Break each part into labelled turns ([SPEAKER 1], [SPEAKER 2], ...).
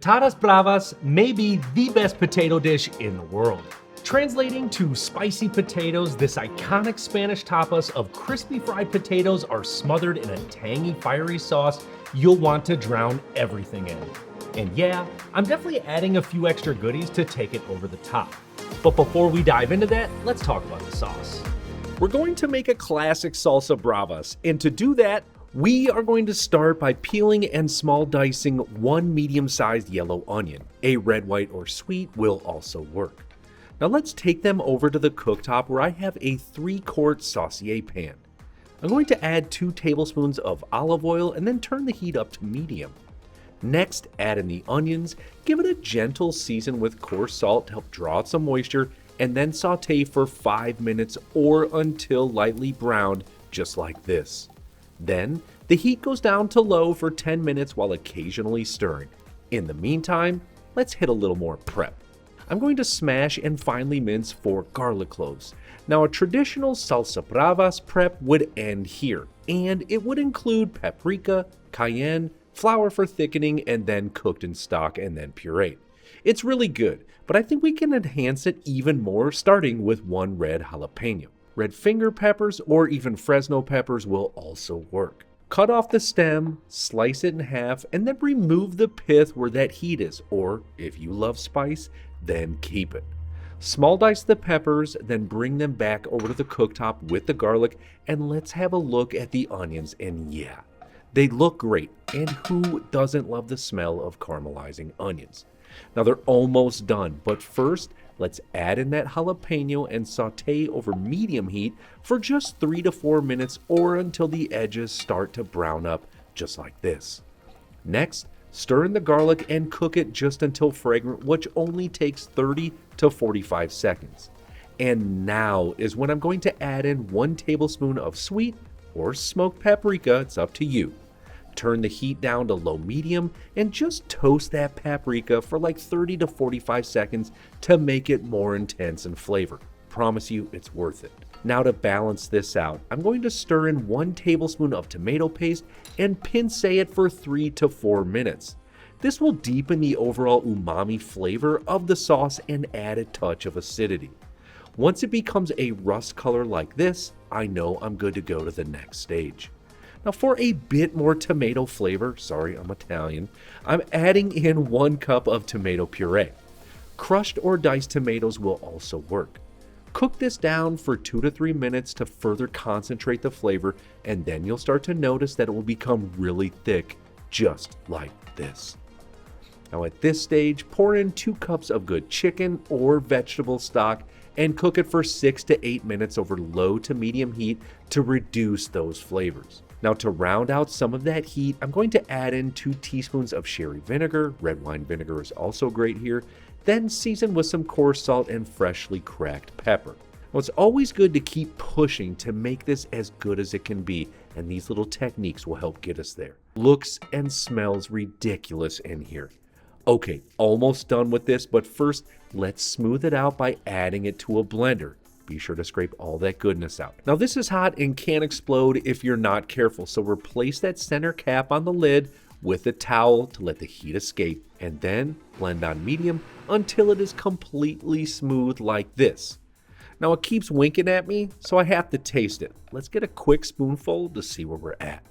[SPEAKER 1] Patatas Bravas may be the best potato dish in the world. Translating to spicy potatoes, this iconic Spanish tapas of crispy fried potatoes are smothered in a tangy, fiery sauce you'll want to drown everything in. And yeah, I'm definitely adding a few extra goodies to take it over the top. But before we dive into that, let's talk about the sauce. We're going to make a classic salsa bravas, and to do that, we are going to start by peeling and small dicing one medium-sized yellow onion. A red, white, or sweet will also work. Now let's take them over to the cooktop where I have a 3-quart saucier pan. I'm going to add 2 tablespoons of olive oil and then turn the heat up to medium. Next, add in the onions, give it a gentle season with coarse salt to help draw out some moisture, and then saute for 5 minutes or until lightly browned, just like this. Then, the heat goes down to low for 10 minutes while occasionally stirring. In the meantime, let's hit a little more prep. I'm going to smash and finely mince 4 garlic cloves. Now, a traditional salsa bravas prep would end here, and it would include paprika, cayenne, flour for thickening, and then cooked in stock and then pureed. It's really good, but I think we can enhance it even more starting with 1 red jalapeño. Red finger peppers or even Fresno peppers will also work. Cut off the stem, slice it in half, and then remove the pith where that heat is, or if you love spice, then keep it. Small dice the peppers, then bring them back over to the cooktop with the garlic, and let's have a look at the onions, and yeah, they look great, and who doesn't love the smell of caramelizing onions? Now they're almost done, but first, let's add in that jalapeno and saute over medium heat for just 3 to 4 minutes or until the edges start to brown up just like this. Next, stir in the garlic and cook it just until fragrant, which only takes 30 to 45 seconds. And now is when I'm going to add in 1 tablespoon of sweet or smoked paprika, it's up to you. Turn the heat down to low-medium and just toast that paprika for like 30 to 45 seconds to make it more intense in flavor. Promise you, it's worth it. Now to balance this out, I'm going to stir in 1 tablespoon of tomato paste and pince it for 3 to 4 minutes. This will deepen the overall umami flavor of the sauce and add a touch of acidity. Once it becomes a rust color like this, I know I'm good to go to the next stage. Now for a bit more tomato flavor, sorry I'm Italian, I'm adding in 1 cup of tomato puree. Crushed or diced tomatoes will also work. Cook this down for 2 to 3 minutes to further concentrate the flavor, and then you'll start to notice that it will become really thick, just like this. Now at this stage, pour in 2 cups of good chicken or vegetable stock and cook it for 6 to 8 minutes over low to medium heat to reduce those flavors. Now to round out some of that heat, I'm going to add in 2 teaspoons of sherry vinegar. Red wine vinegar is also great here. Then season with some coarse salt and freshly cracked pepper. Well, it's always good to keep pushing to make this as good as it can be, and these little techniques will help get us there. Looks and smells ridiculous in here. Okay, almost done with this, but first, let's smooth it out by adding it to a blender. Be sure to scrape all that goodness out. Now this is hot and can explode if you're not careful, so replace that center cap on the lid with a towel to let the heat escape, and then blend on medium until it is completely smooth like this. Now it keeps winking at me, so I have to taste it. Let's get a quick spoonful to see where we're at.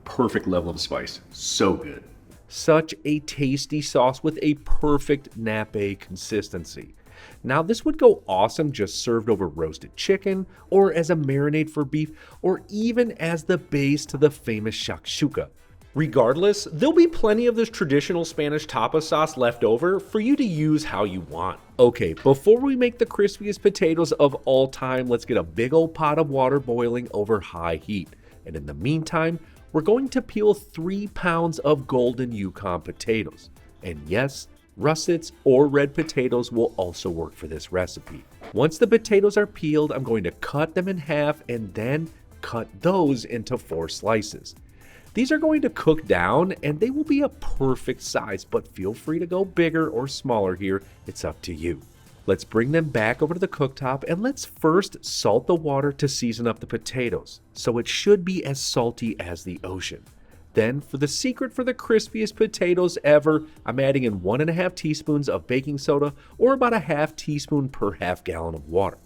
[SPEAKER 1] Perfect level of spice, so good. Such a tasty sauce with a perfect nappe consistency. Now this would go awesome just served over roasted chicken, or as a marinade for beef, or even as the base to the famous shakshuka. Regardless, there'll be plenty of this traditional Spanish tapa sauce left over for you to use how you want. Okay, before we make the crispiest potatoes of all time, let's get a big old pot of water boiling over high heat. And in the meantime, we're going to peel 3 pounds of golden Yukon potatoes. And yes, russets or red potatoes will also work for this recipe. Once the potatoes are peeled, I'm going to cut them in half and then cut those into 4 slices. These are going to cook down and they will be a perfect size, but feel free to go bigger or smaller here, it's up to you. Let's bring them back over to the cooktop and let's first salt the water to season up the potatoes, so it should be as salty as the ocean. Then, for the secret for the crispiest potatoes ever, I'm adding in 1.5 teaspoons of baking soda, or about a half teaspoon per half gallon of water.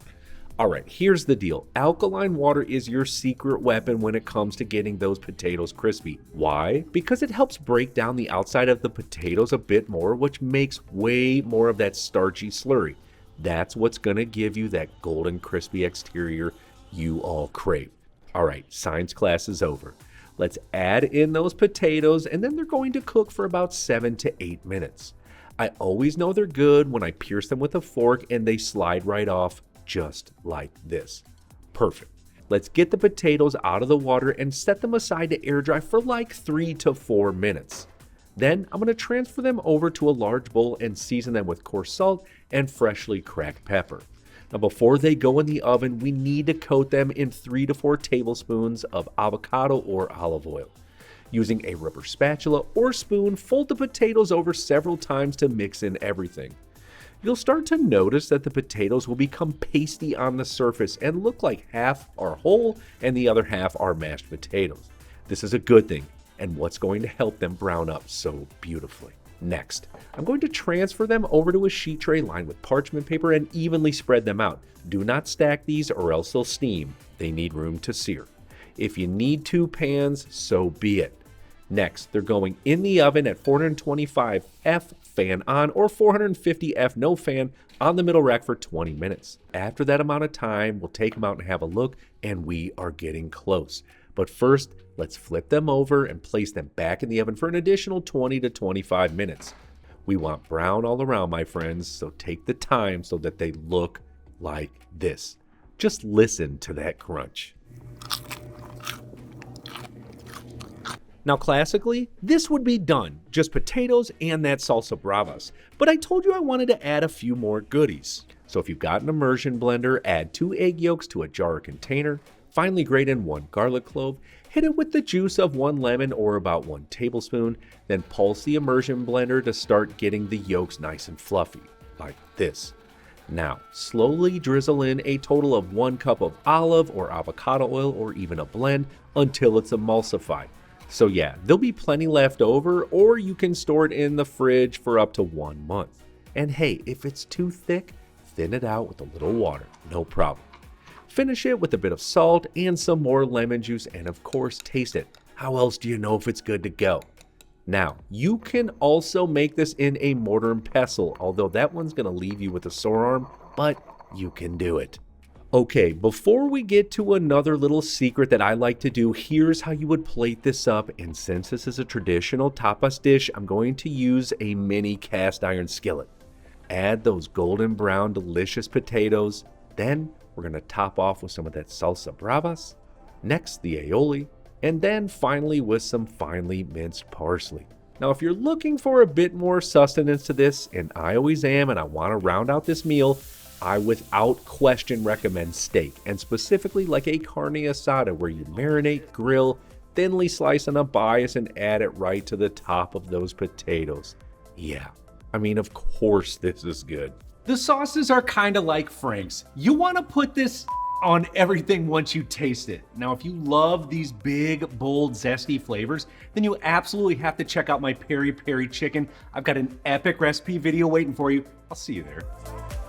[SPEAKER 1] Alright, here's the deal. Alkaline water is your secret weapon when it comes to getting those potatoes crispy. Why? Because it helps break down the outside of the potatoes a bit more, which makes way more of that starchy slurry. That's what's gonna give you that golden crispy exterior you all crave. Alright, science class is over. Let's add in those potatoes, and then they're going to cook for about 7 to 8 minutes. I always know they're good when I pierce them with a fork and they slide right off just like this. Perfect. Let's get the potatoes out of the water and set them aside to air dry for like 3 to 4 minutes. Then I'm going to transfer them over to a large bowl and season them with coarse salt and freshly cracked pepper. Now, before they go in the oven, we need to coat them in 3 to 4 tablespoons of avocado or olive oil. Using a rubber spatula or spoon, fold the potatoes over several times to mix in everything. You'll start to notice that the potatoes will become pasty on the surface and look like half are whole and the other half are mashed potatoes. This is a good thing, and what's going to help them brown up so beautifully. Next, I'm going to transfer them over to a sheet tray lined with parchment paper and evenly spread them out. Do not stack these or else they'll steam. They need room to sear. If you need 2 pans, so be it. Next, they're going in the oven at 425 F fan on or 450 F no fan on the middle rack for 20 minutes. After that amount of time, we'll take them out and have a look, and we are getting close. But first, let's flip them over and place them back in the oven for an additional 20 to 25 minutes. We want brown all around, my friends, so take the time so that they look like this. Just listen to that crunch. Now, classically, this would be done, just potatoes and that salsa bravas. But I told you I wanted to add a few more goodies. So if you've got an immersion blender, add 2 egg yolks to a jar or container. Finally grate in 1 garlic clove, hit it with the juice of 1 lemon or about 1 tablespoon, then pulse the immersion blender to start getting the yolks nice and fluffy, like this. Now, slowly drizzle in a total of 1 cup of olive or avocado oil or even a blend until it's emulsified. So yeah, there'll be plenty left over, or you can store it in the fridge for up to 1 month. And hey, if it's too thick, thin it out with a little water, no problem. Finish it with a bit of salt and some more lemon juice, and of course taste it. How else do you know if it's good to go? Now, you can also make this in a mortar and pestle, although that one's going to leave you with a sore arm, but you can do it. Okay, before we get to another little secret that I like to do, here's how you would plate this up. And since this is a traditional tapas dish, I'm going to use a mini cast iron skillet. Add those golden brown delicious potatoes. Then we're going to top off with some of that salsa bravas. Next, the aioli. And then finally with some finely minced parsley. Now, if you're looking for a bit more sustenance to this, and I always am, and I want to round out this meal, I without question recommend steak, and specifically like a carne asada where you marinate, grill, thinly slice on a bias and add it right to the top of those potatoes. Yeah, I mean, of course this is good.
[SPEAKER 2] The sauces are kind of like Frank's. You want to put this on everything once you taste it. Now, if you love these big, bold, zesty flavors, then you absolutely have to check out my peri peri chicken. I've got an epic recipe video waiting for you. I'll see you there.